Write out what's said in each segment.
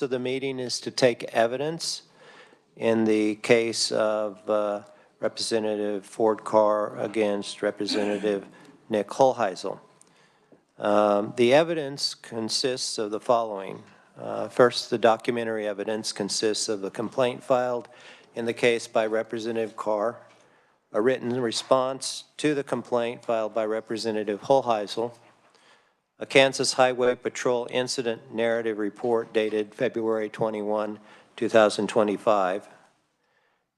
So the meeting is to take evidence in the case of Representative Ford Carr against Representative Nick Holheisel. The evidence consists of the following. First, the documentary evidence consists of a complaint filed in the case by Representative Carr, a written response to the complaint filed by Representative Holheisel, a Kansas Highway Patrol incident narrative report dated February 21, 2025,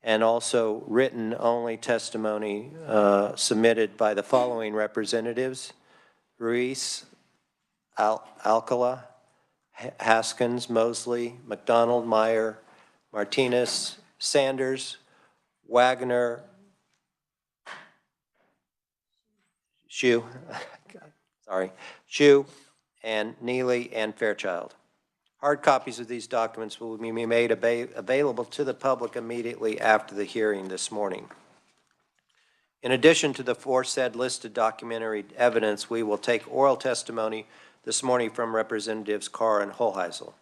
and also written-only testimony submitted by the following representatives: Ruiz, Alcala, Haskins, Mosley, McDonald, Meyer, Martinez, Sanders, Wagner, Shu, and Neely and Fairchild. Hard copies of these documents will be made available to the public immediately after the hearing this morning. In addition to the aforesaid listed documentary evidence, we will take oral testimony this morning from Representatives Carr and Holheisel.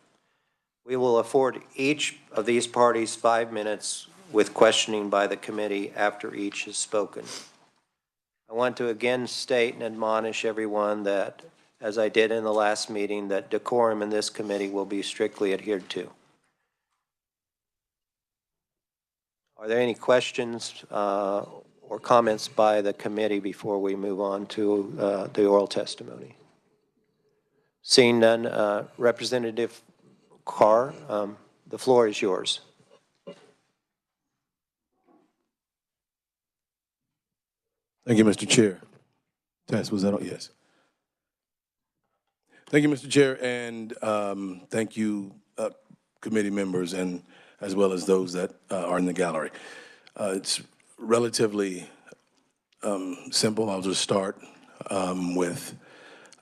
We will afford each of these parties 5 minutes with questioning by the committee after each has spoken. I want to again state and admonish everyone that, as I did in the last meeting, that decorum in this committee will be strictly adhered to. Are there any questions or comments by the committee before we move on to the oral testimony? Seeing none, Representative Carr, the floor is yours. Thank you, Mr. Chair. Tess, was that on? Yes. Thank you, Mr. Chair, and thank you, committee members, and as well as those that are in the gallery. It's relatively simple. I'll just start with,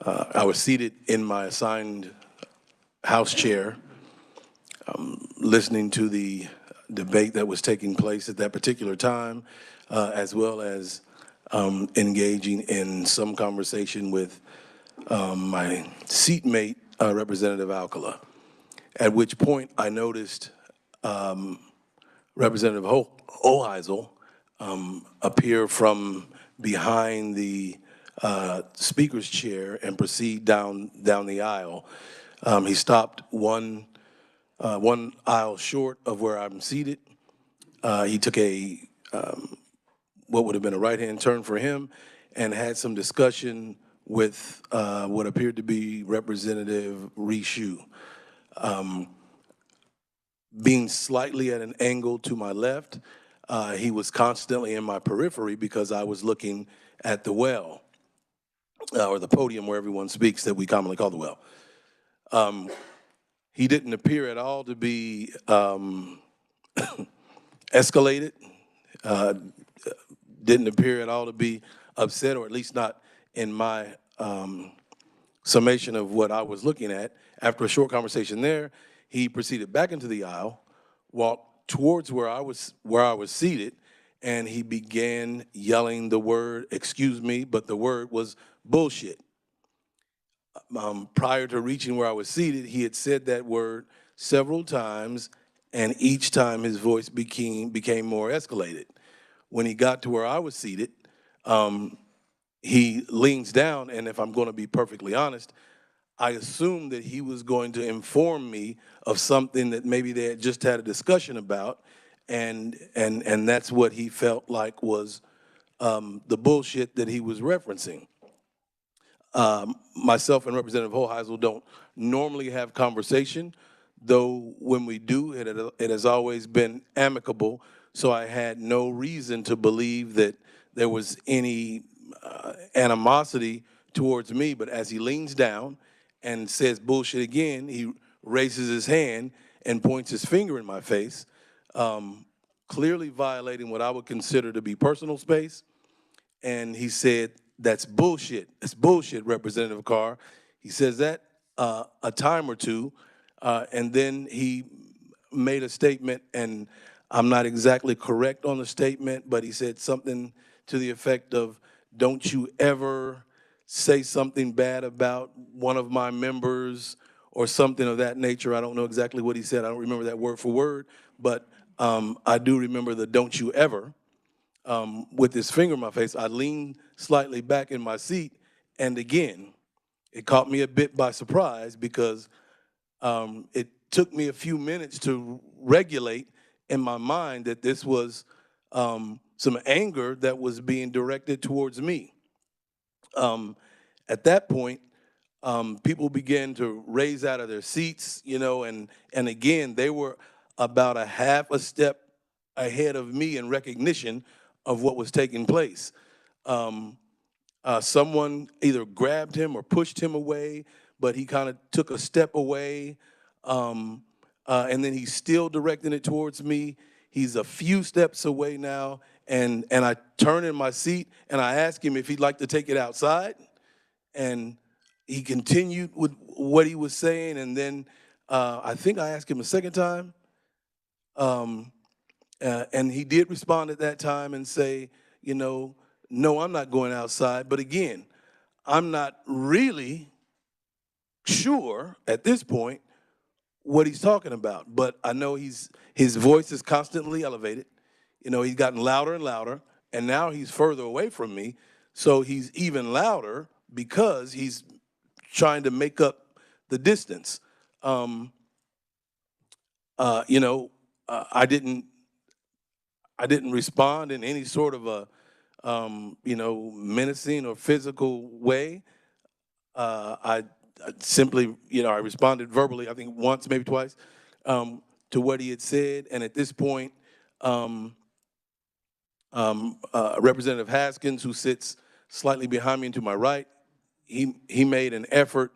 I was seated in my assigned House chair, listening to the debate that was taking place at that particular time, as well as engaging in some conversation with my seatmate, Representative Alcala, at which point I noticed Representative Holheisel appear from behind the speaker's chair and proceed down the aisle. He stopped one aisle short of where I'm seated. He took a what would have been a right-hand turn for him and had some discussion with what appeared to be Representative Rishu. Being slightly at an angle to my left, he was constantly in my periphery because I was looking at the well, or the podium where everyone speaks that we commonly call the well. He didn't appear at all to be escalated, didn't appear at all to be upset, or at least not in my summation of what I was looking at. After a short conversation there, he proceeded back into the aisle, walked towards where I was seated, and he began yelling the word, excuse me, but the word was bullshit. Prior to reaching where I was seated, he had said that word several times, and each time his voice became more escalated. When he got to where I was seated, he leans down, and if I'm going to be perfectly honest, I assumed that he was going to inform me of something that maybe they had just had a discussion about, and that's what he felt like was the bullshit that he was referencing. Myself and Representative Holheisel don't normally have conversation, though when we do, it has always been amicable, so I had no reason to believe that there was any animosity towards me. But as he leans down and says bullshit again, he raises his hand and points his finger in my face, clearly violating what I would consider to be personal space. And he said, "That's bullshit. That's bullshit, Representative Carr." He says that a time or two, and then he made a statement, and I'm not exactly correct on the statement, but he said something to the effect of, "Don't you ever say something bad about one of my members or something of that nature. I don't know exactly what he said. I don't remember that word for word, but I do remember the "don't you ever." With his finger in my face, I leaned slightly back in my seat, and again, it caught me a bit by surprise because it took me a few minutes to regulate in my mind that this was some anger that was being directed towards me. At that point, people began to raise out of their seats, and again, they were about a half a step ahead of me in recognition of what was taking place. Someone either grabbed him or pushed him away, but he kind of took a step away, and then he's still directing it towards me. He's a few steps away now, and I turn in my seat and I ask him if he'd like to take it outside, and he continued with what he was saying, and then I think I asked him a second time, and he did respond at that time and say, no, I'm not going outside. But again, I'm not really sure at this point what he's talking about. But I know his voice is constantly elevated. He's gotten louder and louder, and now he's further away from me. So he's even louder because he's trying to make up the distance. I didn't respond in any sort of a menacing or physical way. I simply, I responded verbally, I think once, maybe twice, to what he had said. And at this point, Representative Haskins, who sits slightly behind me and to my right, he made an effort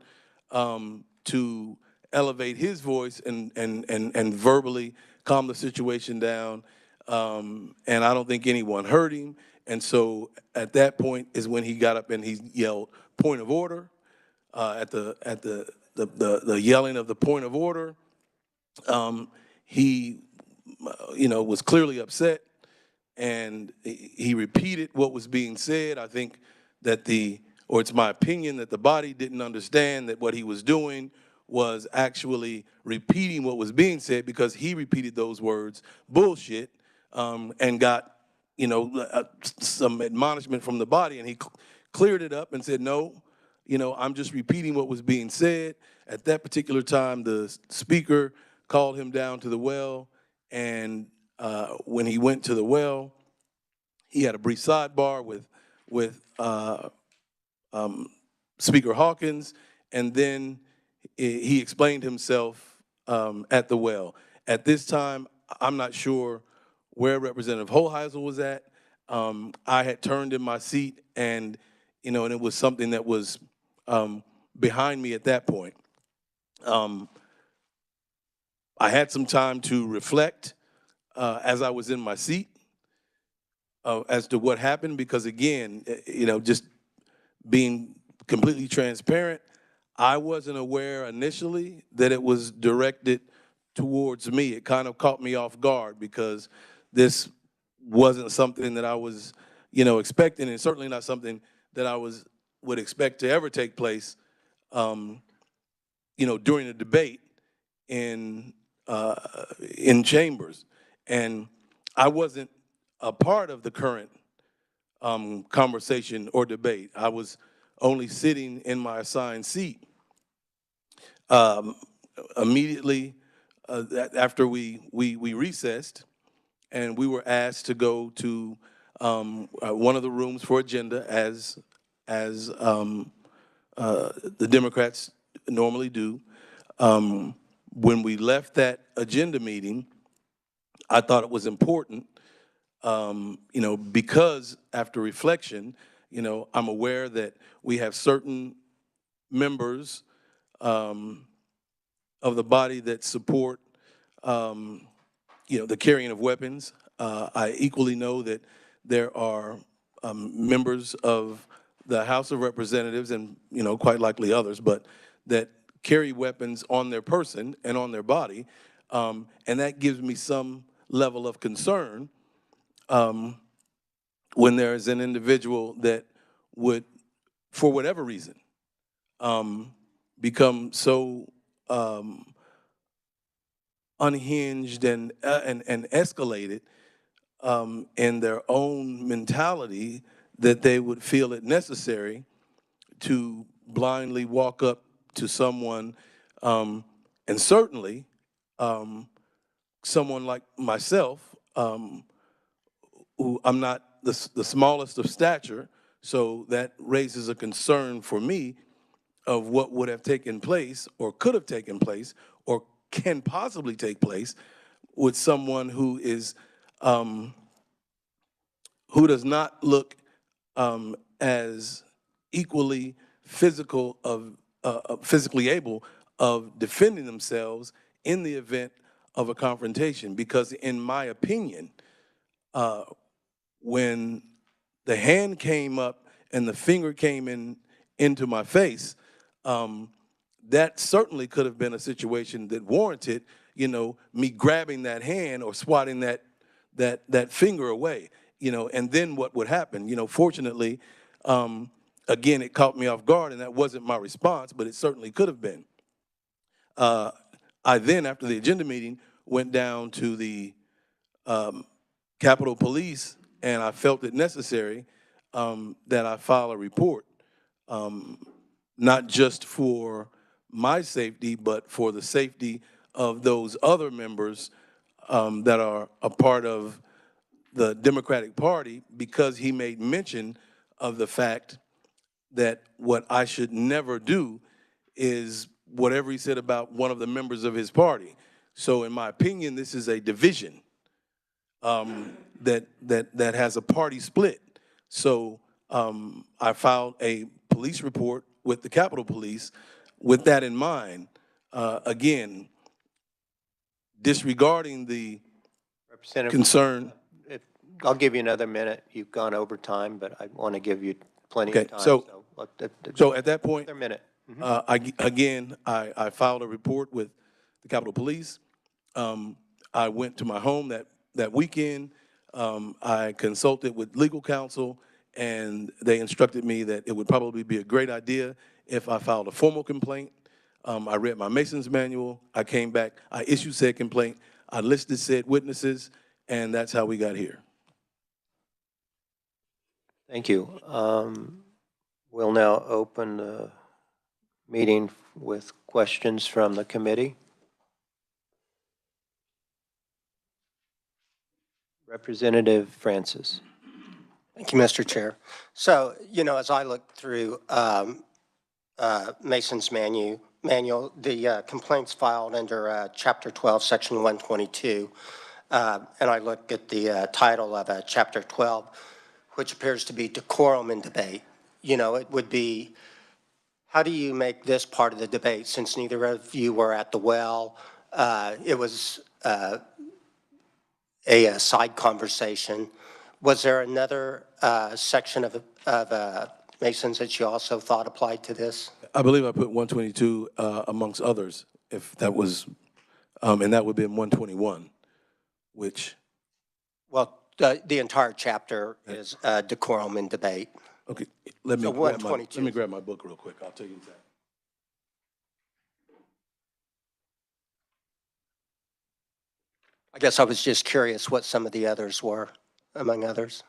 to elevate his voice and verbally calm the situation down. And I don't think anyone heard him. And so at that point is when he got up and he yelled, "Point of order." At the yelling of the point of order, he was clearly upset, and he repeated what was being said. I think that it's my opinion that the body didn't understand that what he was doing was actually repeating what was being said, because he repeated those words, bullshit, and got some admonishment from the body, and he cleared it up and said, no, I'm just repeating what was being said. At that particular time, the speaker called him down to the well, and when he went to the well, he had a brief sidebar with Speaker Hawkins, and then he explained himself at the well. At this time, I'm not sure where Representative Hoheisel was at. I had turned in my seat, and and it was something that was behind me at that point. I had some time to reflect as I was in my seat as to what happened, because again, just being completely transparent, I wasn't aware initially that it was directed towards me. It kind of caught me off guard, because this wasn't something that I was, expecting, and certainly not something that I would expect to ever take place, during a debate in chambers. And I wasn't a part of the current conversation or debate. I was only sitting in my assigned seat. Immediately after we recessed, and we were asked to go to one of the rooms for agenda, as the Democrats normally do. When we left that agenda meeting, I thought it was important, because after reflection, I'm aware that we have certain members of the body that support, the carrying of weapons. I equally know that there are members of the House of Representatives, and quite likely others, but that carry weapons on their person and on their body, and that gives me some level of concern when there is an individual that would, for whatever reason, become so unhinged and escalated in their own mentality that they would feel it necessary to blindly walk up to someone, and certainly someone like myself, who I'm not the smallest of stature, so that raises a concern for me of what would have taken place or could have taken place or can possibly take place with someone who is who does not look as equally physically able of defending themselves in the event of a confrontation. Because in my opinion, when the hand came up and the finger came into my face, that certainly could have been a situation that warranted, me grabbing that hand or swatting that finger away, and then what would happen? Fortunately, again, it caught me off guard, and that wasn't my response, but it certainly could have been. I then, after the agenda meeting, went down to the Capitol Police, and I felt it necessary that I file a report, not just for my safety, but for the safety of those other members that are a part of the Democratic Party, because he made mention of the fact that what I should never do is whatever he said about one of the members of his party. So in my opinion, this is a division that has a party split. So I filed a police report with the Capitol Police with that in mind. Again, disregarding the Representative, concern. I'll give you another minute. You've gone over time, but I want to give you plenty of time. So at that point, another minute. I filed a report with the Capitol Police. I went to my home that weekend. I consulted with legal counsel, and they instructed me that it would probably be a great idea if I filed a formal complaint. I read my Mason's manual. I came back. I issued said complaint. I listed said witnesses, and that's how we got here. Thank you. We'll now open the meeting with questions from the committee. Representative Francis. Thank you, Mr. Chair. So, as I looked through Mason's manual, the complaints filed under Chapter 12, Section 122, and I look at the title of Chapter 12, which appears to be decorum in debate. It would be, how do you make this part of the debate, since neither of you were at the well? It was a side conversation. Was there another section of Mason's that you also thought applied to this? I believe I put 122 amongst others, if that was, and that would be in 121, which. Well, the entire chapter is decorum in debate. Okay, let me grab my book real quick. I'll tell you that. I guess I was just curious what some of the others were, among others.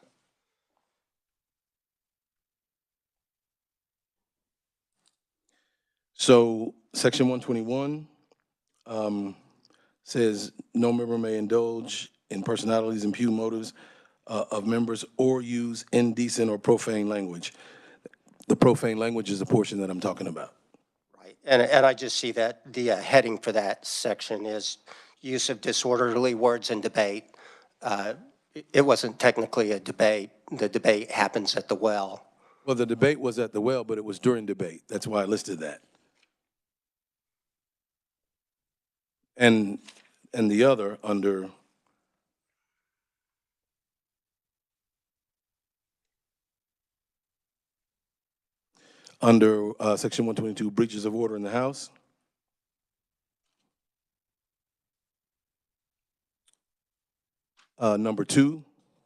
So Section 121 says no member may indulge in personalities, impugn motives of members, or use indecent or profane language. The profane language is the portion that I'm talking about. Right, and I just see that the heading for that section is use of disorderly words in debate. It wasn't technically a debate. The debate happens at the well. Well, the debate was at the well, but it was during debate. That's why I listed that. And the other under Section 122, breaches of order in the House. Number 2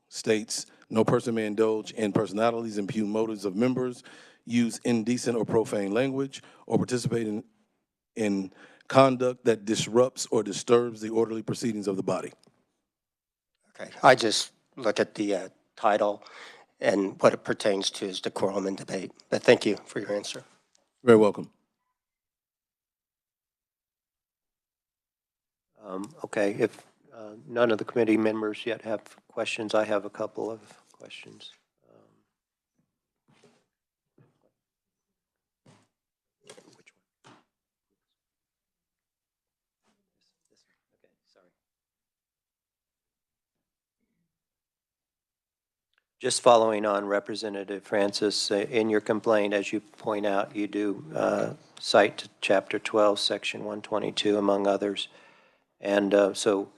states, no person may indulge in personalities, impugn motives of members, use indecent or profane language, or participate in conduct that disrupts or disturbs the orderly proceedings of the body. Okay, I just look at the title and what it pertains to is decorum and debate. But thank you for your answer. Very welcome. Okay, if none of the committee members yet have questions, I have a couple of questions. Which one? This one. Okay, sorry. Just following on Representative Francis, in your complaint, as you point out, you do cite Chapter 12, Section 122, among others. And so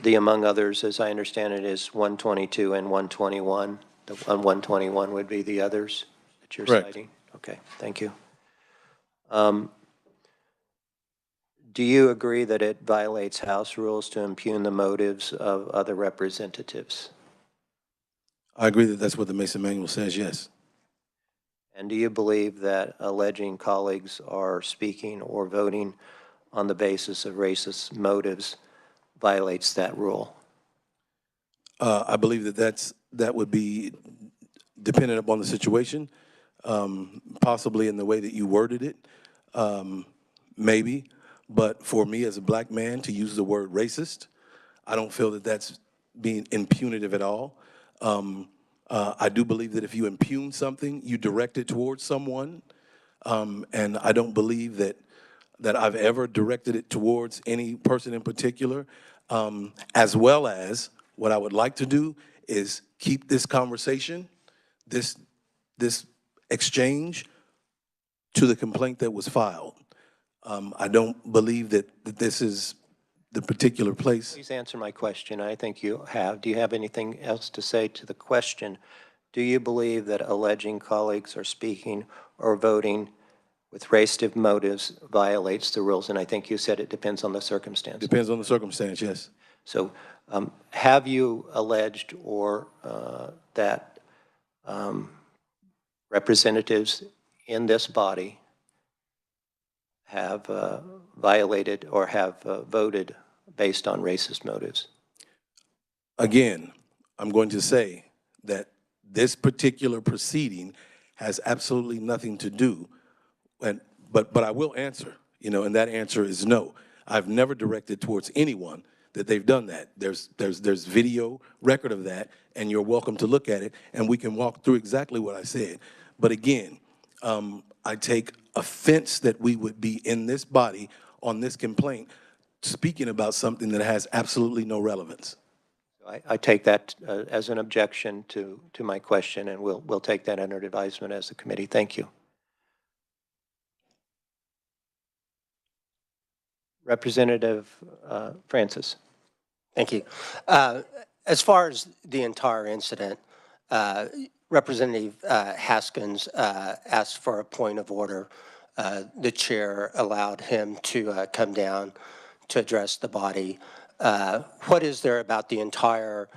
the among others, as I understand it, is 122 and 121. The 121 would be the others that you're Correct. citing? Okay, thank you. Do you agree that it violates House rules to impugn the motives of other representatives? I agree that that's what the Mason Manual says, yes. And do you believe that alleging colleagues are speaking or voting on the basis of racist motives violates that rule? I believe that that would be dependent upon the situation, possibly in the way that you worded it, maybe. But for me as a black man to use the word racist, I don't feel that that's being impugnative at all. I do believe that if you impugn something, you direct it towards someone, and I don't believe that I've ever directed it towards any person in particular, as well as what I would like to do is keep this conversation, this exchange, to the complaint that was filed. I don't believe that this is the particular place. Please answer my question. I think you have. Do you have anything else to say to the question? Do you believe that alleging colleagues are speaking or voting with racist motives violates the rules? And I think you said it depends on the circumstance. Depends on the circumstance, yes. So have you alleged or that representatives in this body have violated or have voted based on racist motives? Again, I'm going to say that this particular proceeding has absolutely nothing to do, but I will answer, and that answer is no. I've never directed towards anyone that they've done that. There's video record of that, and you're welcome to look at it, and we can walk through exactly what I said. But again, I take offense that we would be in this body on this complaint speaking about something that has absolutely no relevance. I take that as an objection to my question, and we'll take that under advisement as the committee. Thank you. Representative Francis. Thank you. As far as the entire incident, Representative Haskins asked for a point of order. The chair allowed him to come down to address the body. What is there about the entire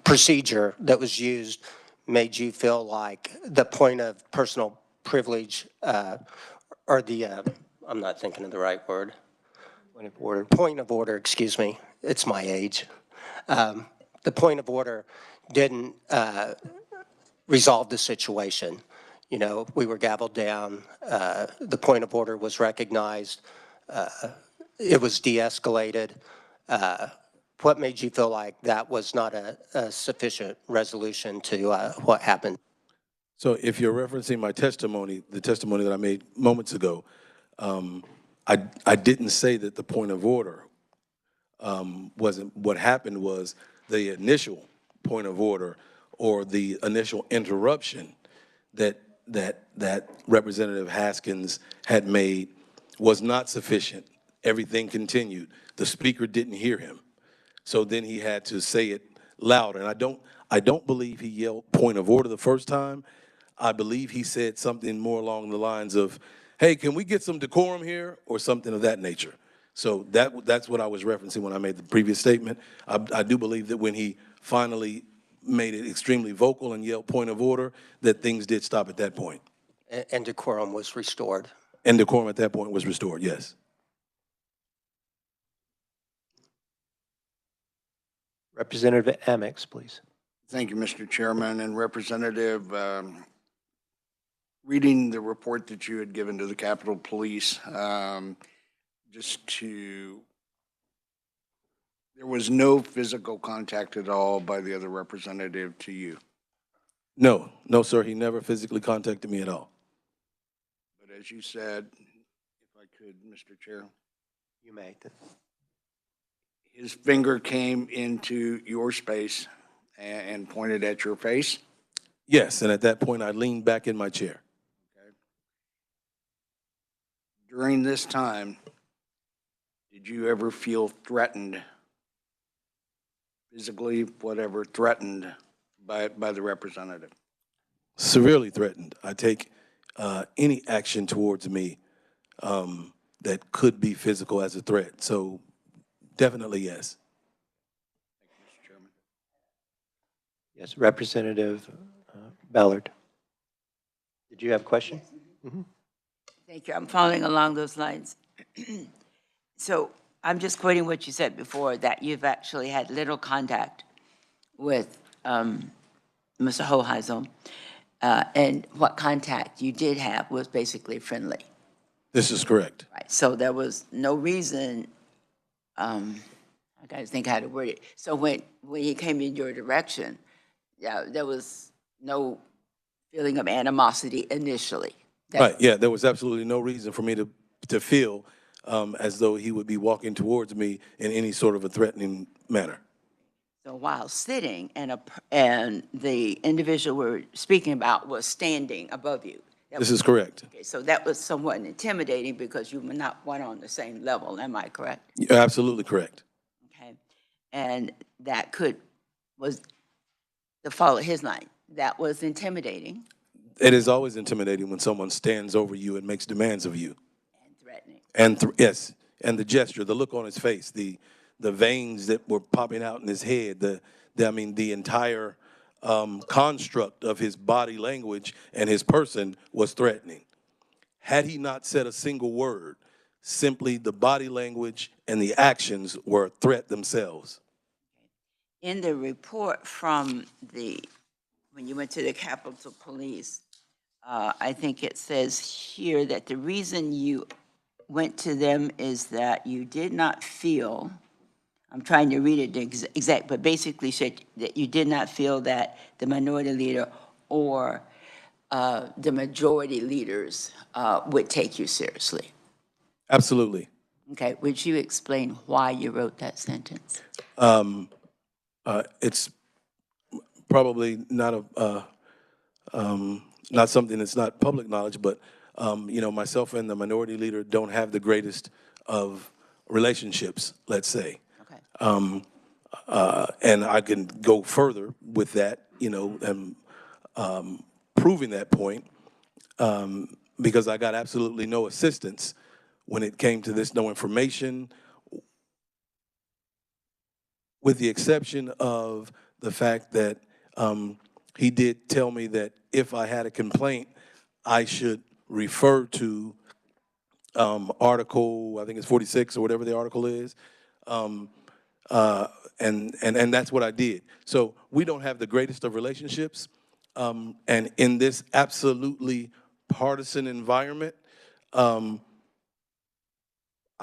procedure that was used made you feel like the point of personal privilege or the, I'm not thinking of the right word. Point of order. Point of order, excuse me. It's my age. The point of order didn't resolve the situation. We were gavelled down. The point of order was recognized. It was de-escalated. What made you feel like that was not a sufficient resolution to what happened? So if you're referencing my testimony, the testimony that I made moments ago, I didn't say that the point of order wasn't. What happened was the initial point of order or the initial interruption that Representative Haskins had made was not sufficient. Everything continued. The speaker didn't hear him. So then he had to say it louder. And I don't believe he yelled point of order the first time. I believe he said something more along the lines of, hey, can we get some decorum here, or something of that nature. So that's what I was referencing when I made the previous statement. I do believe that when he finally made it extremely vocal and yelled point of order, that things did stop at that point. And decorum was restored. And decorum at that point was restored, yes. Representative Amex, please. Thank you, Mr. Chairman and Representative. Reading the report that you had given to the Capitol Police, there was no physical contact at all by the other representative to you. No, no, sir, he never physically contacted me at all. But as you said, if I could, Mr. Chair, You may. his finger came into your space and pointed at your face. Yes, and at that point, I leaned back in my chair. Okay. During this time, did you ever feel threatened, physically, whatever, threatened by the representative? Severely threatened. I take any action towards me that could be physical as a threat. So definitely yes. Thank you, Mr. Chairman. Yes, Representative Ballard. Did you have a question? Thank you. I'm following along those lines. So I'm just quoting what you said before, that you've actually had little contact with Mr. Hoheisel, and what contact you did have was basically friendly. This is correct. Right. So there was no reason, I got to think how to word it. So when he came in your direction, yeah, there was no feeling of animosity initially. Right, yeah, there was absolutely no reason for me to feel as though he would be walking towards me in any sort of a threatening manner. So while sitting and the individual we're speaking about was standing above you. This is correct. Okay, so that was somewhat intimidating because you were not one on the same level, am I correct? You're absolutely correct. Okay, and that was to follow his line. That was intimidating It is always intimidating when someone stands over you and makes demands of you. and threatening. And yes, and the gesture, the look on his face, the veins that were popping out in his head, the entire construct of his body language and his person was threatening. Had he not said a single word, simply the body language and the actions were a threat themselves. In the report from when you went to the Capitol Police, I think it says here that the reason you went to them is that you did not feel, I'm trying to read it exact, but basically said that you did not feel that the minority leader or the majority leaders would take you seriously. Absolutely. Okay, would you explain why you wrote that sentence? It's probably not not something that's not public knowledge, but myself and the minority leader don't have the greatest of relationships, let's say. Okay. And I can go further with that, and proving that point, because I got absolutely no assistance when it came to this, no information, with the exception of the fact that he did tell me that if I had a complaint, I should refer to article, I think it's 46 or whatever the article is, and that's what I did. So we don't have the greatest of relationships, and in this absolutely partisan environment, I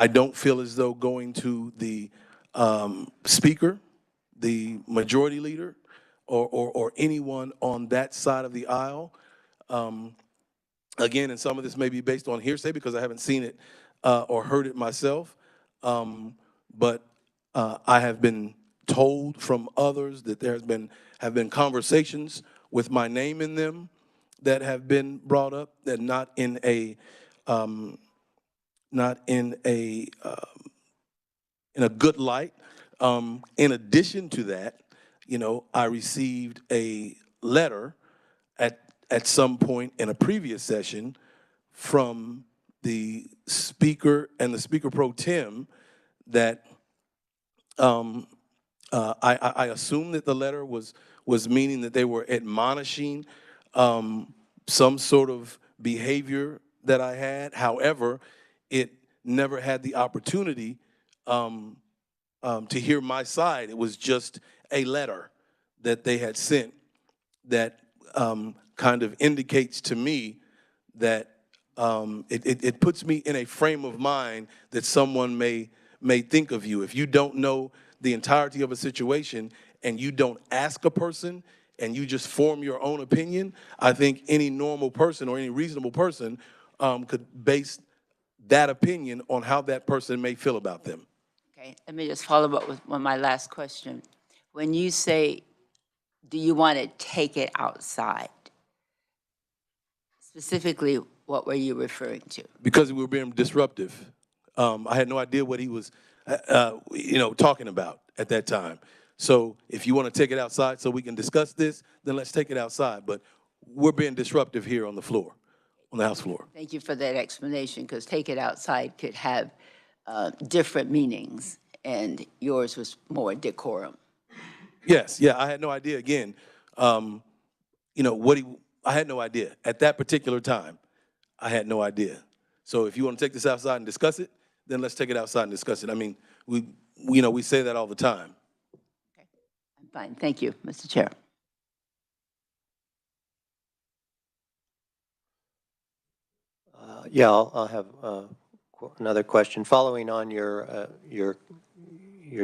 don't feel as though going to the speaker, the majority leader, or anyone on that side of the aisle. Again, and some of this may be based on hearsay because I haven't seen it or heard it myself. But I have been told from others that there have been conversations with my name in them that have been brought up, that not in a good light. In addition to that, I received a letter at some point in a previous session from the speaker and the speaker pro tem that I assume that the letter was meaning that they were admonishing some sort of behavior that I had. However, it never had the opportunity to hear my side. It was just a letter that they had sent that kind of indicates to me that it puts me in a frame of mind that someone may think of you. If you don't know the entirety of a situation and you don't ask a person and you just form your own opinion, I think any normal person or any reasonable person could base that opinion on how that person may feel about them. Okay, let me just follow up with my last question. When you say, do you want to take it outside? Specifically, what were you referring to? Because we were being disruptive. I had no idea what he was, talking about at that time. So if you want to take it outside so we can discuss this, then let's take it outside. But we're being disruptive here on the floor, on the House floor. Thank you for that explanation, because take it outside could have different meanings, and yours was more decorum. Yes, yeah, I had no idea. Again, I had no idea. At that particular time, I had no idea. So if you want to take this outside and discuss it, then let's take it outside and discuss it. I mean, we say that all the time. Okay, I'm fine. Thank you, Mr. Chair. Yeah, I'll have another question. Following on your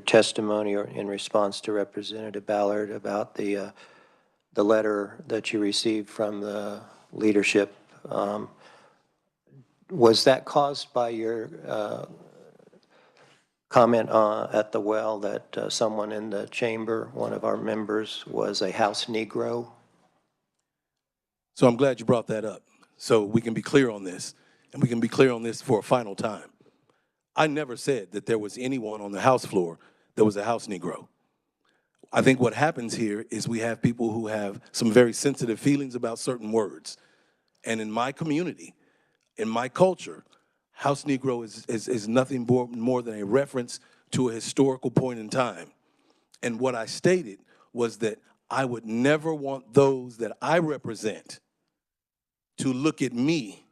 testimony or in response to Representative Ballard about the letter that you received from the leadership, was that caused by your comment at the well that someone in the chamber, one of our members, was a House Negro? So I'm glad you brought that up, so we can be clear on this, and we can be clear on this for a final time. I never said that there was anyone on the House floor that was a House Negro. I think what happens here is we have people who have some very sensitive feelings about certain words. And in my community, in my culture, House Negro is nothing more than a reference to a historical point in time. And what I stated was that I would never want those that I represent to look at me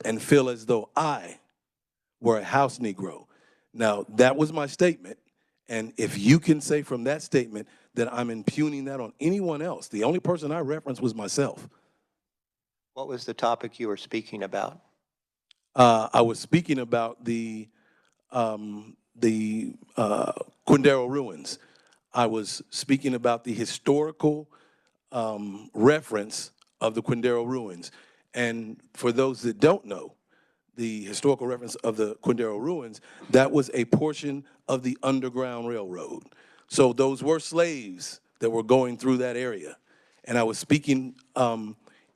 and feel as though I were a House Negro. Now, that was my statement. And if you can say from that statement that I'm impugning that on anyone else, the only person I referenced was myself. What was the topic you were speaking about? I was speaking about the Quindaro ruins. I was speaking about the historical reference of the Quindaro ruins. And for those that don't know, the historical reference of the Quindaro ruins, that was a portion of the Underground Railroad. So those were slaves that were going through that area. And I was speaking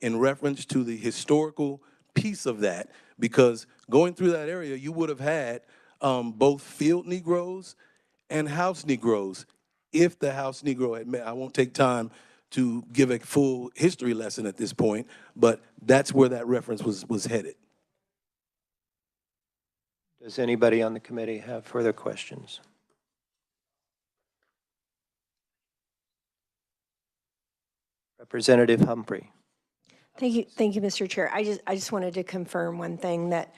in reference to the historical piece of that, because going through that area, you would have had both field Negroes and House Negroes if the House Negro had met. I won't take time to give a full history lesson at this point, but that's where that reference was headed. Does anybody on the committee have further questions? Representative Humphrey. Thank you, Mr. Chair. I just wanted to confirm one thing that,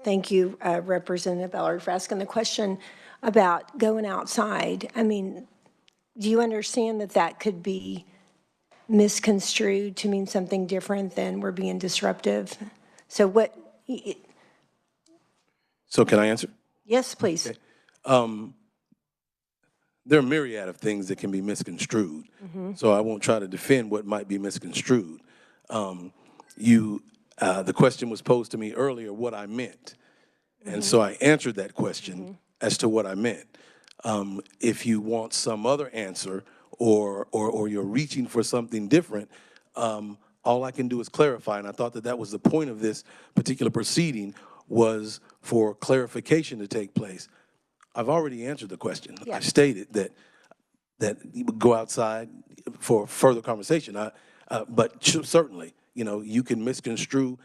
thank you, Representative Ballard, for asking the question about going outside. I mean, do you understand that that could be misconstrued to mean something different than we're being disruptive? So what? So can I answer? Yes, please. Okay. There are a myriad of things that can be misconstrued. So I won't try to defend what might be misconstrued. The question was posed to me earlier, what I meant. And so I answered that question as to what I meant. If you want some other answer or you're reaching for something different, all I can do is clarify. And I thought that that was the point of this particular proceeding, was for clarification to take place. I've already answered the question. Yeah. I stated that you would go outside for further conversation. But certainly, you can misconstrue,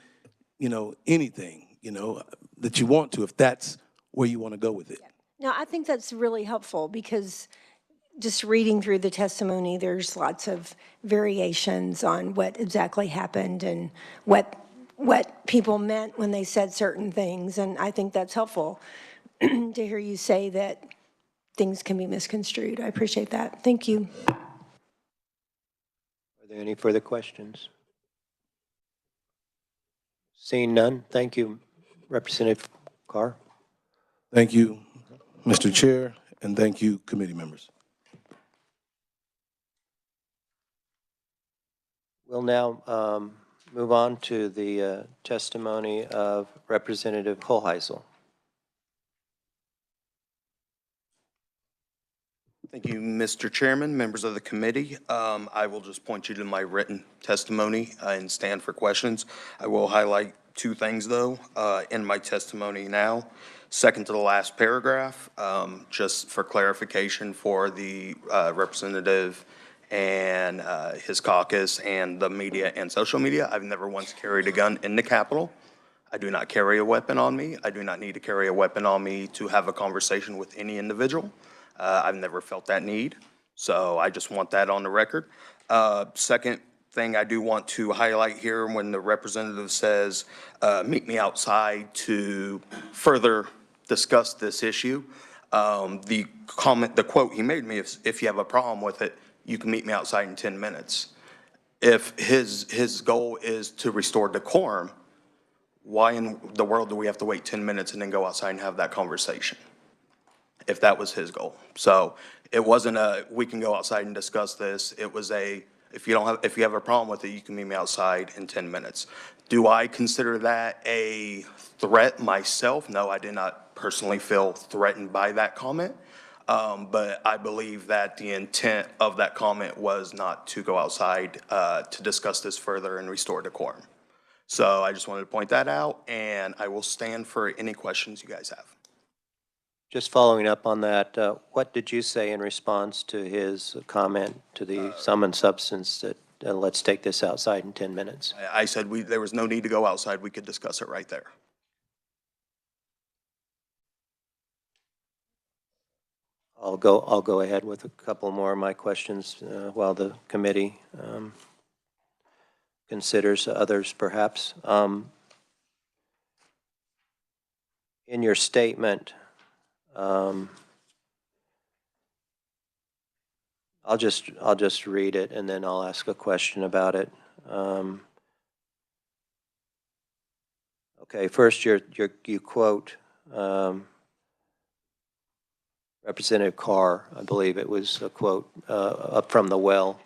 anything, that you want to, if that's where you want to go with it. No, I think that's really helpful, because just reading through the testimony, there's lots of variations on what exactly happened and what people meant when they said certain things. And I think that's helpful to hear you say that things can be misconstrued. I appreciate that. Thank you. Are there any further questions? Seeing none, thank you, Representative Carr. Thank you, Mr. Chair, and thank you, committee members. We'll now move on to the testimony of Representative Hoheisel. Thank you, Mr. Chairman, members of the committee. I will just point you to my written testimony and stand for questions. I will highlight two things, though, in my testimony now. Second to the last paragraph, just for clarification for the representative and his caucus and the media and social media, I've never once carried a gun in the Capitol. I do not carry a weapon on me. I do not need to carry a weapon on me to have a conversation with any individual. I've never felt that need, so I just want that on the record. Second thing I do want to highlight here, when the representative says, meet me outside to further discuss this issue, the quote he made me, if you have a problem with it, you can meet me outside in 10 minutes. If his goal is to restore decorum, why in the world do we have to wait 10 minutes and then go outside and have that conversation? If that was his goal. So it wasn't a, we can go outside and discuss this. It was a, if you have a problem with it, you can meet me outside in 10 minutes. Do I consider that a threat myself? No, I did not personally feel threatened by that comment. But I believe that the intent of that comment was not to go outside to discuss this further and restore decorum. So I just wanted to point that out, and I will stand for any questions you guys have. Just following up on that, what did you say in response to his comment to the sum and substance that let's take this outside in 10 minutes? I said there was no need to go outside. We could discuss it right there. I'll go ahead with a couple more of my questions while the committee considers others perhaps. In your statement, I'll just read it and then I'll ask a question about it. Okay, first you quote Representative Carr, I believe it was a quote up from the well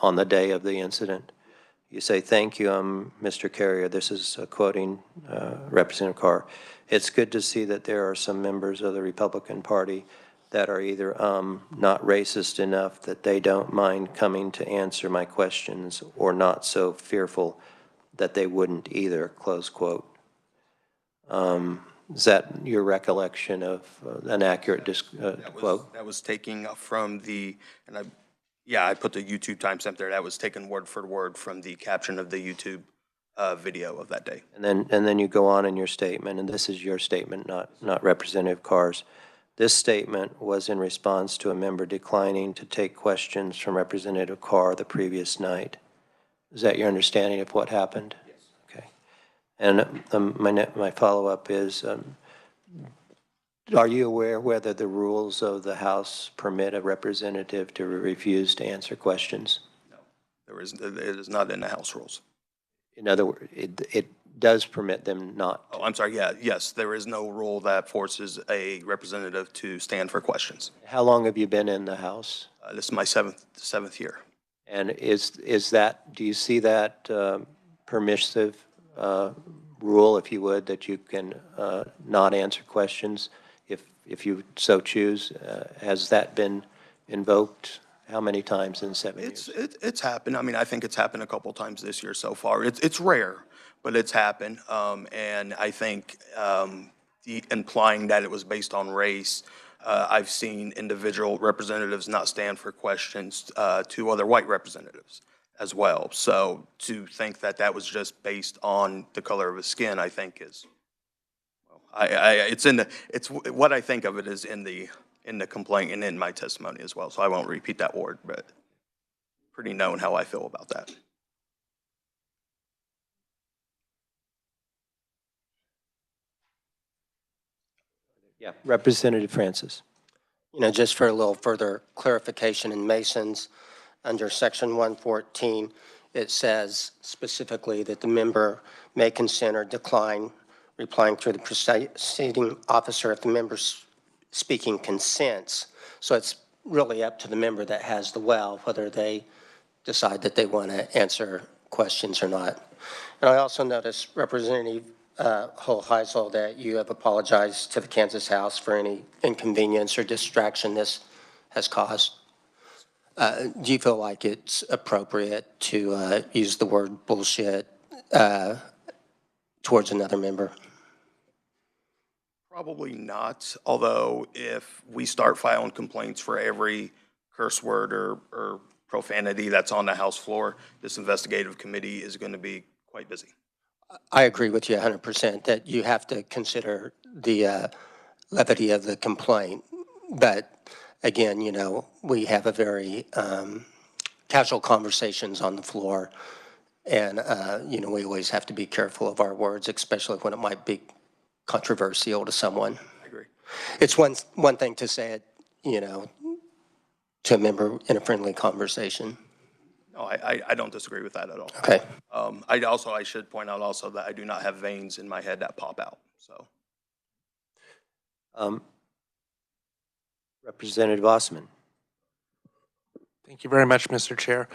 on the day of the incident. You say, "Thank you, Mr. Carrier." This is quoting Representative Carr. "It's good to see that there are some members of the Republican Party that are either not racist enough that they don't mind coming to answer my questions, or not so fearful that they wouldn't either," close quote. Is that your recollection of an accurate quote? That was taken from the, and I put the YouTube timestamp there. That was taken word for word from the caption of the YouTube video of that day. And then you go on in your statement, and this is your statement, not Representative Carr's. This statement was in response to a member declining to take questions from Representative Carr the previous night. Is that your understanding of what happened? Yes. Okay. And my follow-up is, are you aware whether the rules of the House permit a representative to refuse to answer questions? No, it is not in the House rules. In other words, it does permit them not. Oh, I'm sorry. Yeah, yes, there is no rule that forces a representative to stand for questions. How long have you been in the House? This is my seventh year. And is that, do you see that permissive rule, if you would, that you can not answer questions if you so choose? Has that been invoked? How many times in 7 years? It's happened. I mean, I think it's happened a couple times this year so far. It's rare, but it's happened. And I think implying that it was based on race, I've seen individual representatives not stand for questions to other white representatives as well. So to think that that was just based on the color of his skin, I think is, well, it's what I think of it is in the in the complaint and in my testimony as well, so I won't repeat that word, but pretty known how I feel about that. Yeah, Representative Francis. You know, just for a little further clarification in Mason's, under section 114, it says specifically that the member may consent or decline replying through the proceeding officer if the member speaking consents. So it's really up to the member that has the well, whether they decide that they want to answer questions or not. And I also noticed, Representative Hoheisel, that you have apologized to the Kansas House for any inconvenience or distraction this has caused. Do you feel like it's appropriate to use the word bullshit towards another member? Probably not, although if we start filing complaints for every curse word or profanity that's on the House floor, this investigative committee is going to be quite busy. I agree with you 100% that you have to consider the levity of the complaint. But again, you know, we have a very casual conversations on the floor. And, you know, we always have to be careful of our words, especially when it might be controversial to someone. I agree. It's one thing to say it, you know, to a member in a friendly conversation. No, I don't disagree with that at all. Okay. I should point out also that I do not have veins in my head that pop out, so. Representative Osman. Thank you very much, Mr. Chair.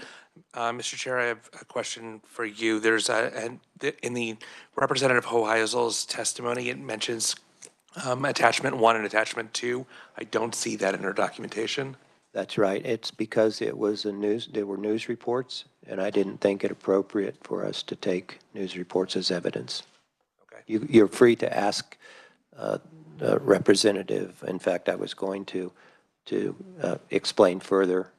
Mr. Chair, I have a question for you. There's in the Representative Hoheisel's testimony, it mentions attachment 1 and attachment 2. I don't see that in her documentation. That's right. It's because it was there were news reports, and I didn't think it appropriate for us to take news reports as evidence. Okay. You're free to ask the representative. In fact, I was going to explain further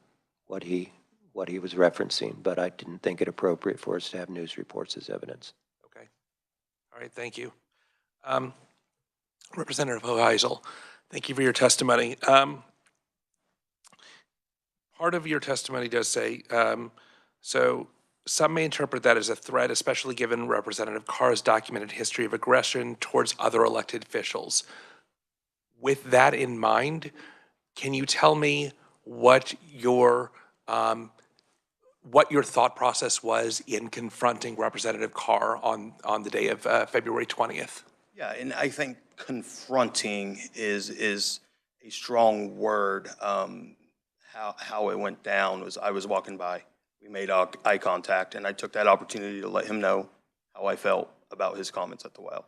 what he was referencing, but I didn't think it appropriate for us to have news reports as evidence. Okay. All right. Thank you. Representative Hoheisel, thank you for your testimony. Part of your testimony does say, so some may interpret that as a threat, especially given Representative Carr's documented history of aggression towards other elected officials. With that in mind, can you tell me what your thought process was in confronting Representative Carr on the day of February 20th? Yeah, and I think confronting is a strong word. How it went down was I was walking by, we made eye contact, and I took that opportunity to let him know how I felt about his comments at the well.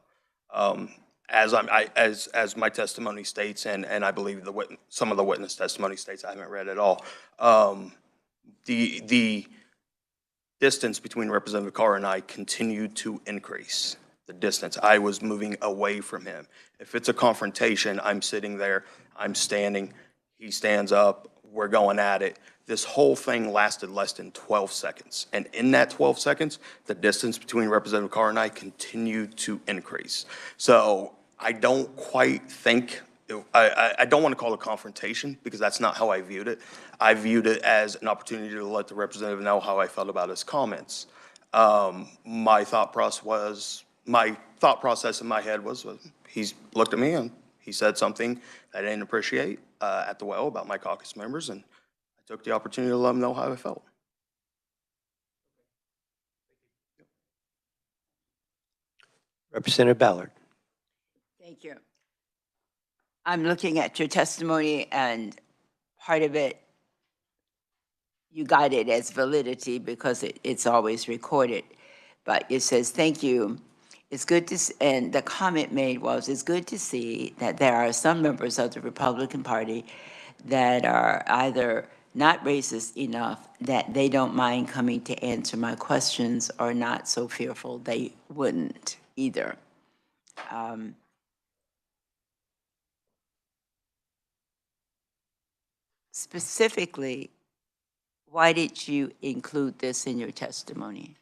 As my testimony states, and I believe some of the witness testimony states, I haven't read it all. The distance between Representative Carr and I continued to increase. The distance. I was moving away from him. If it's a confrontation, I'm sitting there, I'm standing, he stands up, we're going at it. This whole thing lasted less than 12 seconds. And in that 12 seconds, the distance between Representative Carr and I continued to increase. So I don't quite think, I don't want to call it a confrontation because that's not how I viewed it. I viewed it as an opportunity to let the representative know how I felt about his comments. My thought process in my head was he's looked at me and he said something I didn't appreciate at the well about my caucus members, and I took the opportunity to let him know how I felt. Representative Ballard. Thank you. I'm looking at your testimony, and part of it, you got it as validity because it's always recorded. But it says, thank you. It's good to, and the comment made was, it's good to see that there are some members of the Republican Party that are either not racist enough that they don't mind coming to answer my questions, or not so fearful they wouldn't either. Specifically, why did you include this in your testimony?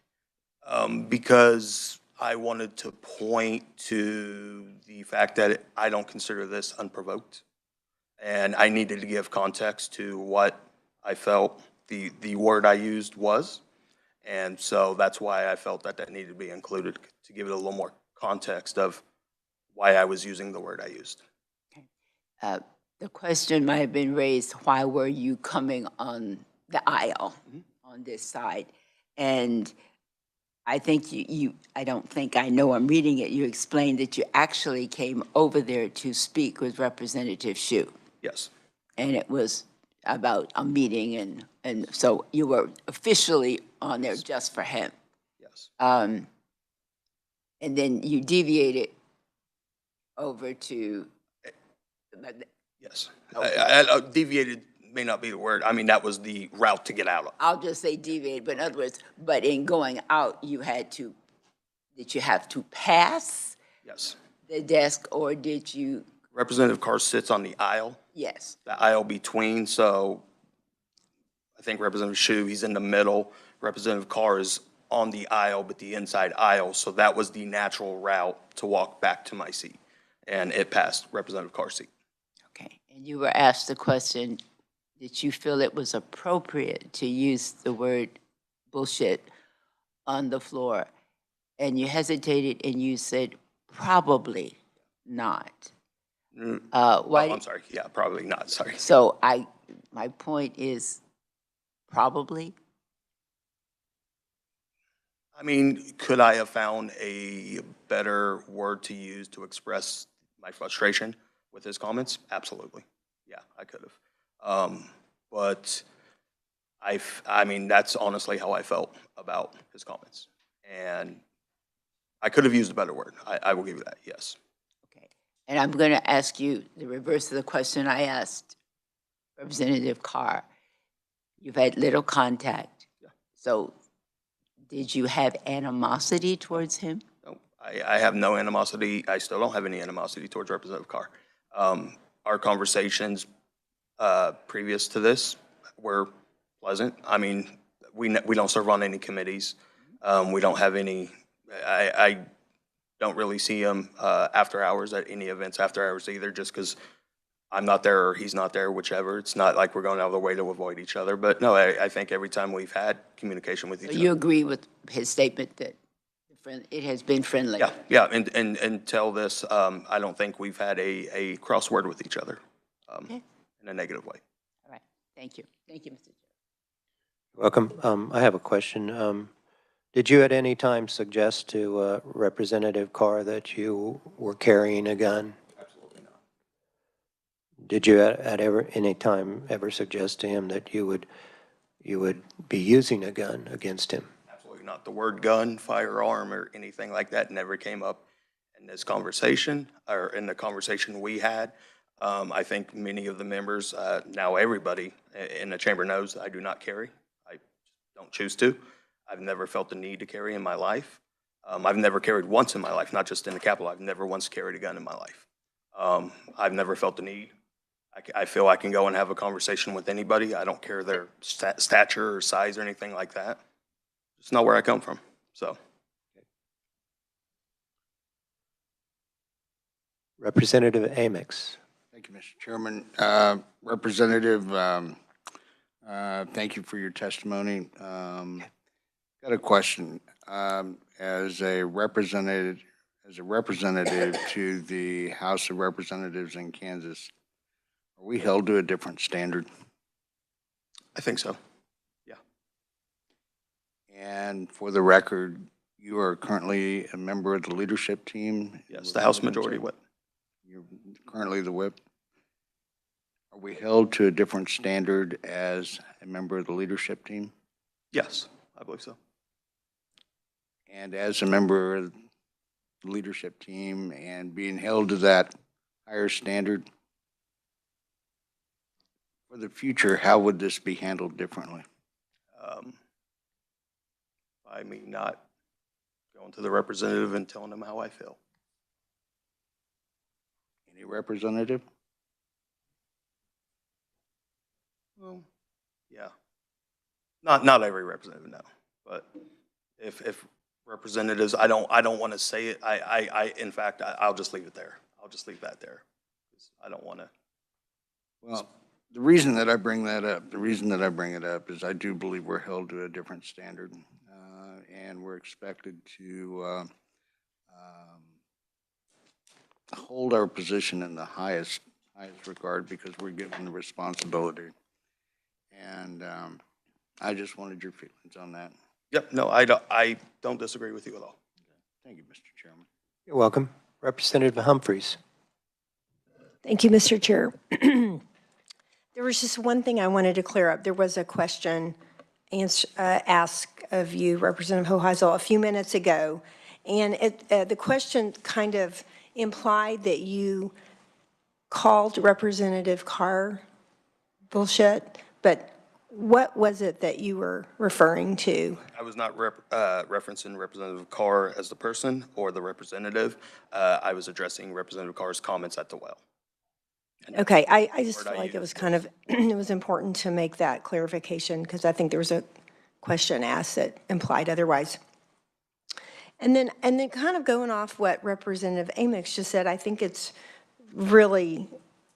Because I wanted to point to the fact that I don't consider this unprovoked. and I needed to give context to what I felt the word I used was. And so that's why I felt that that needed to be included, to give it a little more context of why I was using the word I used. Uh, The question might have been raised, why were you coming on the aisle on this side? And I think I don't think I know, I'm reading it, you explained that you actually came over there to speak with Representative Shue. Yes, And it was about a meeting, and so you were officially on there just for him. yes, And then you deviated over to, yes. Okay. Deviated may not be the word. I mean, that was the route to get out of. I'll just say deviated, but in other words, but in going out, did you have to pass Yes. the desk, or did you, Representative Carr sits on the aisle, yes, the aisle between, so I think Representative Shue, he's in the middle. Representative Carr is on the aisle, but the inside aisle, so that was the natural route to walk back to my seat. And it passed Representative Carr's seat. okay. And you were asked the question, did you feel it was appropriate to use the word bullshit on the floor? And you hesitated and you said, probably not. Why? Oh, I'm sorry. Yeah, probably not. Sorry. So my point is probably? I mean, could I have found a better word to use to express my frustration with his comments? Absolutely. Yeah, I could have. But I mean, that's honestly how I felt about his comments. And I could have used a better word. I will give you that, yes. Okay. And I'm going to ask you the reverse of the question I asked Representative Carr. You've had little contact. Yeah. So did you have animosity towards him? No, I have no animosity. I still don't have any animosity towards Representative Carr. Our conversations previous to this were pleasant. I mean, we don't serve on any committees. We don't have any, I don't really see him after hours at any events after hours either, just because I'm not there or he's not there, whichever. It's not like we're going out of the way to avoid each other. But no, I think every time we've had communication with each So other. you agree with his statement that it has been friendly? Yeah, yeah, and until this, I don't think we've had a crossword with each other Okay. in a negative way. All right. Thank you. Thank you, Mr. Chair. Welcome. I have a question. Did you at any time suggest to Representative Carr that you were carrying a gun? Absolutely not. Did you at any time ever suggest to him that you would be using a gun against him? Absolutely not. The word gun, firearm, or anything like that never came up in this conversation or in the conversation we had. I think many of the members, now everybody in the chamber knows I do not carry. I don't choose to. I've never felt the need to carry in my life. I've never carried once in my life, not just in the Capitol. I've never once carried a gun in my life. I've never felt the need. I feel I can go and have a conversation with anybody. I don't care their stature or size or anything like that. It's not where I come from, so. Representative Amix. Thank you, Mr. Chairman. Representative, thank you for your testimony. Got a question. As a representative to the House of Representatives in Kansas, are we held to a different standard? I think so, yeah. And for the record, you are currently a member of the leadership team? Yes, the House Majority Whip. You're currently the whip. Are we held to a different standard as a member of the leadership team? Yes, I believe so. And as a member of the leadership team and being held to that higher standard, for the future, how would this be handled differently? By me not going to the representative and telling them how I feel. Any representative? Well, yeah. Not every representative, no. But if representatives, I don't want to say it. In fact, I'll just leave it there. I'll just leave that there. I don't want to Well, the reason that I bring that up, is I do believe we're held to a different standard, and we're expected to hold our position in the highest regard because we're given the responsibility. And I just wanted your feelings on that. Yep, no, I don't disagree with you at all. Thank you, Mr. Chairman. You're welcome. Representative Humphries. Thank you, Mr. Chair. There was just one thing I wanted to clear up. There was a question asked of you, Representative Hoheisel, a few minutes ago, and the question kind of implied that you called Representative Carr bullshit, but what was it that you were referring to? I was not referencing Representative Carr as the person or the representative. I was addressing Representative Carr's comments at the well. Okay, I just word feel I like it used, was kind of, it was important to make that clarification because I think there was a question asked that implied otherwise. And then kind of going off what Representative Amix just said, I think it's really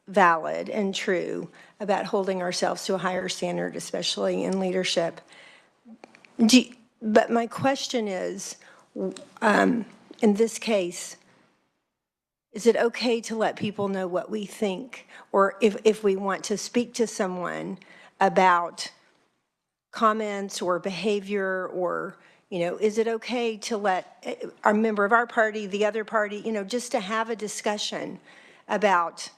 valid and true about holding ourselves to a higher standard, especially in leadership. But my question is, in this case, is it okay to let people know what we think? Or if we want to speak to someone about comments or behavior or, is it okay to let a member of our party, the other party, just to have a discussion about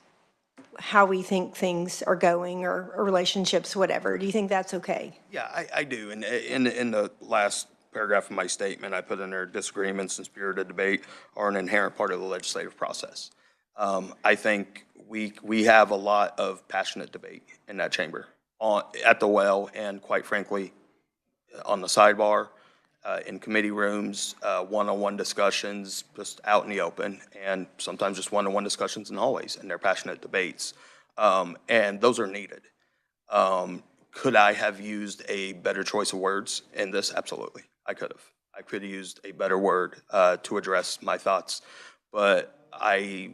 how we think things are going or relationships, whatever? Do you think that's okay? Yeah, I do. And in the last paragraph of my statement, I put in there disagreements and spirited debate are an inherent part of the legislative process. I think we have a lot of passionate debate in that chamber at the well and quite frankly on the sidebar, in committee rooms, one-on-one discussions just out in the open, and sometimes just one-on-one discussions in hallways, and they're passionate debates. And those are needed. Could I have used a better choice of words in this? Absolutely, I could have. I could have used a better word to address my thoughts. But I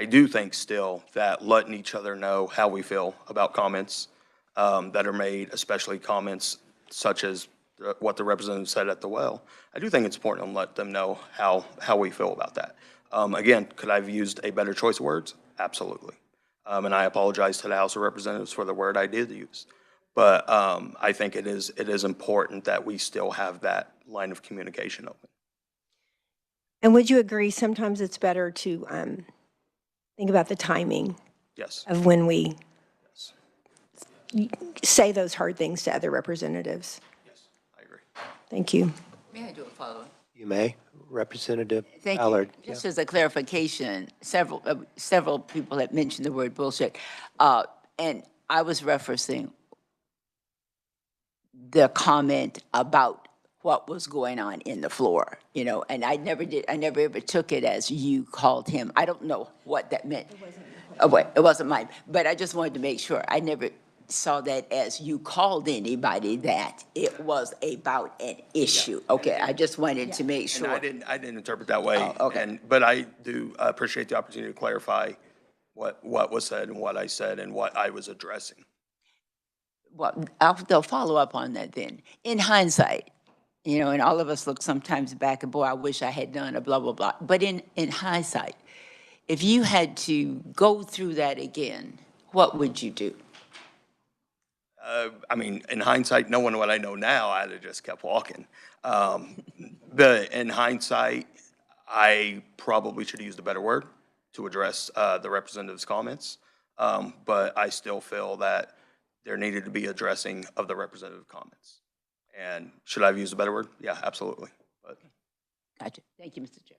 do think still that letting each other know how we feel about comments that are made, especially comments such as what the representative said at the well, I do think it's important to let them know how we feel about that. Again, could I have used a better choice of words? Absolutely. And I apologize to the House of Representatives for the word I did use. But I think it is important that we still have that line of communication open. And would you agree sometimes it's better to think about the timing Yes. of when we say those hard things to other representatives? Yes, I agree. Thank you. May I do a follow-up? You may. Representative Thank Allard. you. Just as a clarification, several people have mentioned the word bullshit, and I was referencing the comment about what was going on in the floor, and I never ever took it as you called him. I don't know what that meant. It wasn't mine, but I just wanted to make sure. I never saw that as you called anybody that. It was about an issue. Okay, I just wanted to make sure. And I didn't interpret that way. Oh, okay. But I do appreciate the opportunity to clarify what was said and what I said and what I was addressing. Well, they'll follow up on that then. In hindsight, and all of us look sometimes back and, boy, I wish I had done a blah, blah, blah. But in hindsight, if you had to go through that again, what would you do? I mean, in hindsight, knowing what I know now, I'd have just kept walking. But in hindsight, I probably should have used a better word to address the representative's comments. But I still feel that there needed to be addressing of the representative comments. And should I have used a better word? Yeah, absolutely. But Gotcha. Thank you, Mr. Chair.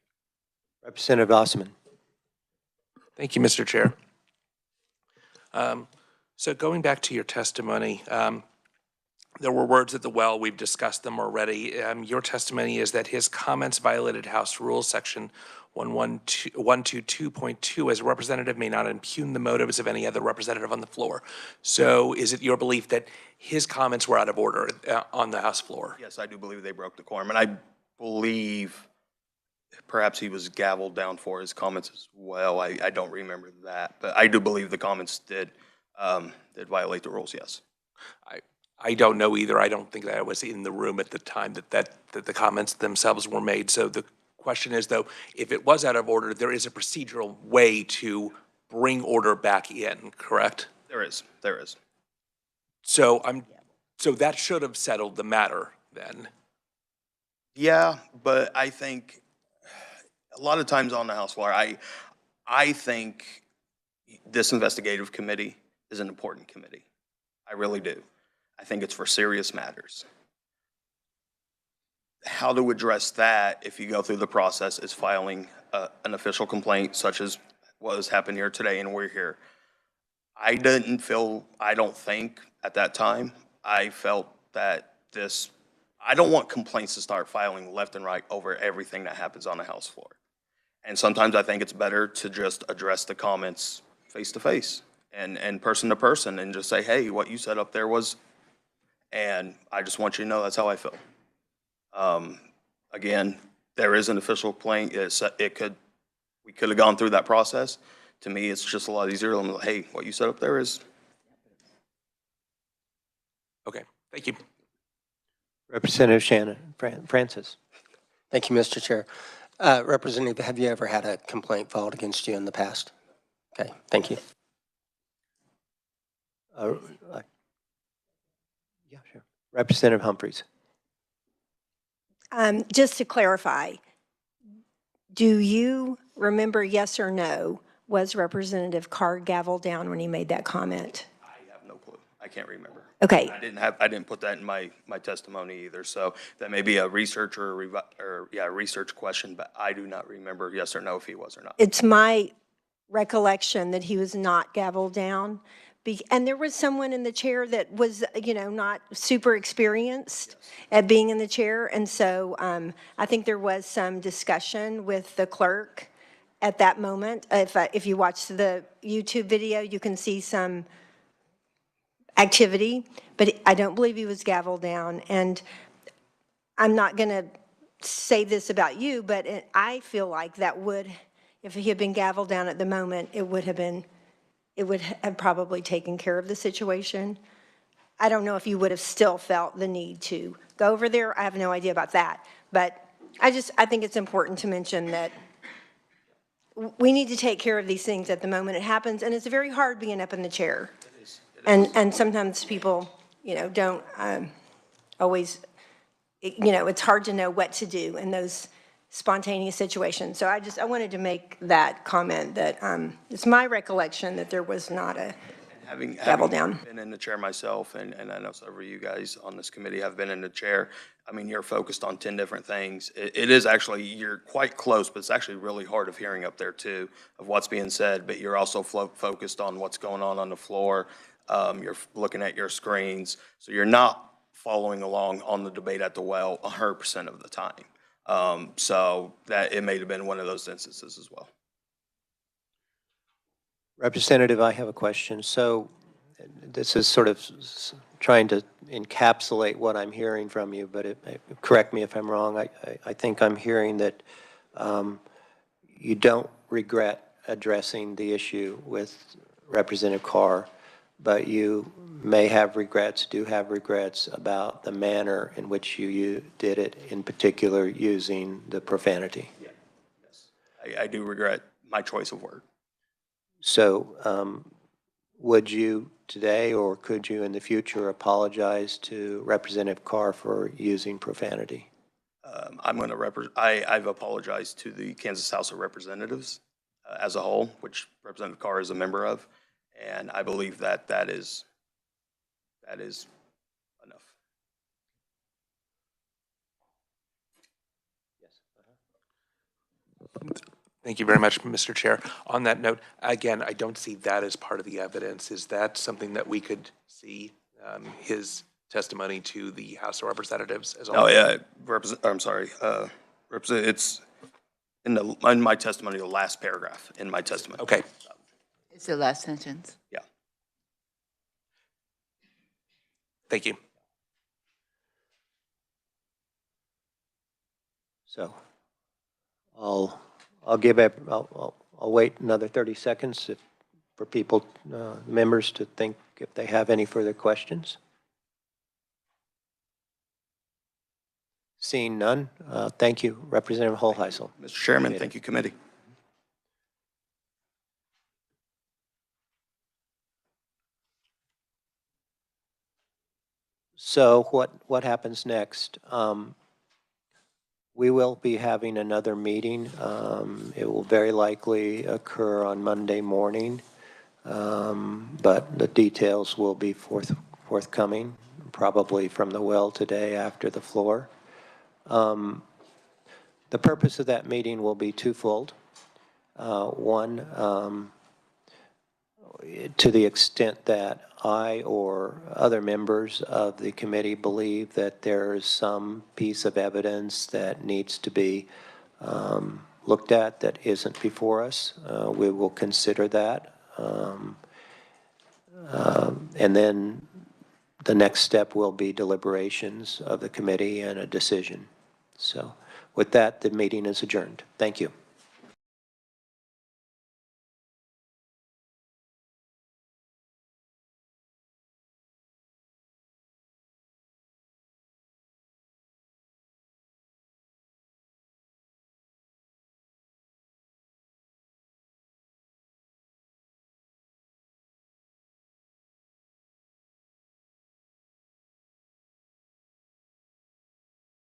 Representative Osman. Thank you, Mr. Chair. So going back to your testimony, there were words at the well. We've discussed them already. Your testimony is that his comments violated House Rules Section 122.2 as a representative may not impugn the motives of any other representative on the floor. So is it your belief that his comments were out of order on the House floor? yes, I do believe they broke the quorum. And I believe perhaps he was gavelled down for his comments as well. I don't remember that, but I do believe the comments did violate the rules, yes. I don't know either. I don't think that I was in the room at the time that the comments themselves were made. So the question is, though, if it was out of order, there is a procedural way to bring order back in, correct? There is. So so that should have settled the matter then. Yeah, but I think a lot of times on the House floor, I think this investigative committee is an important committee. I really do. I think it's for serious matters. How to address that, if you go through the process, is filing an official complaint such as what has happened here today, and we're here. I don't think at that time, I felt that I don't want complaints to start filing left and right over everything that happens on the House floor. And sometimes I think it's better to just address the comments face to face and person to person and just say, hey, what you said up there was, and I just want you to know that's how I feel. Again, there is an official complaint. We could have gone through that process. To me, it's just a lot easier. I'm like, hey, what you said up there is. Okay, thank you. Representative Shannon Francis. Thank you, Mr. Chair. Representative, have you ever had a complaint filed against you in the past? Okay, thank you. Yeah, sure. Representative Humphreys. Just to clarify, do you remember, yes or no, was Representative Carr gavel down when he made that comment? I have no clue. I can't remember. Okay. I didn't put that in my testimony either. So that may be a research research question, but I do not remember yes or no if he was or not. It's my recollection that he was not gavel down. And there was someone in the chair that was, not super experienced at being in the chair. And so I think there was some discussion with the clerk at that moment. If you watch the YouTube video, you can see some activity, but I don't believe he was gavel down. And I'm not going to say this about you, but I feel like that if he had been gavel down at the moment, it would have probably taken care of the situation. I don't know if you would have still felt the need to go over there. I have no idea about that. But I think it's important to mention that we need to take care of these things at the moment it happens, and it's very hard being up in the chair. And sometimes people, don't always, it's hard to know what to do in those spontaneous situations. So I wanted to make that comment that it's my recollection that there was not a gavel down. Been in the chair myself, and I know several of you guys on this committee have been in the chair. I mean, you're focused on 10 different things. It is actually, you're quite close, but it's actually really hard of hearing up there too, of what's being said, but you're also focused on what's going on the floor. You're looking at your screens, so you're not following along on the debate at the well 100% of the time. So that it may have been one of those instances as well. Representative, I have a question. So this is sort of trying to encapsulate what I'm hearing from you, but correct me if I'm wrong. I think I'm hearing that you don't regret addressing the issue with Representative Carr, but you may have regrets, do have regrets about the manner in which you did it, in particular using the profanity. Yeah. Yes. I do regret my choice of word. So would you today, or could you in the future, apologize to Representative Carr for using profanity? I've apologized to the Kansas House of Representatives as a whole, which Representative Carr is a member of, and I believe that is enough. Yes. Thank you very much, Mr. Chair. On that note, again, I don't see that as part of the evidence. Is that something that we could see, his testimony to the House of Representatives as well? Oh, yeah, I'm sorry. It's in my testimony, the last paragraph in my testimony. Okay. It's the last sentence. Yeah. Thank you. So I'll give, I'll wait another 30 seconds for people, members to think if they have any further questions. Seeing none, thank you, Representative Holheisel. Mr. Chairman, Appreciate it. thank you, committee. So what happens next? We will be having another meeting. It will very likely occur on Monday morning, but the details will be forthcoming, probably from the well today after the floor. The purpose of that meeting will be twofold. One, to the extent that I or other members of the committee believe that there is some piece of evidence that needs to be looked at that isn't before us, we will consider that. And then the next step will be deliberations of the committee and a decision. So with that, the meeting is adjourned. Thank you.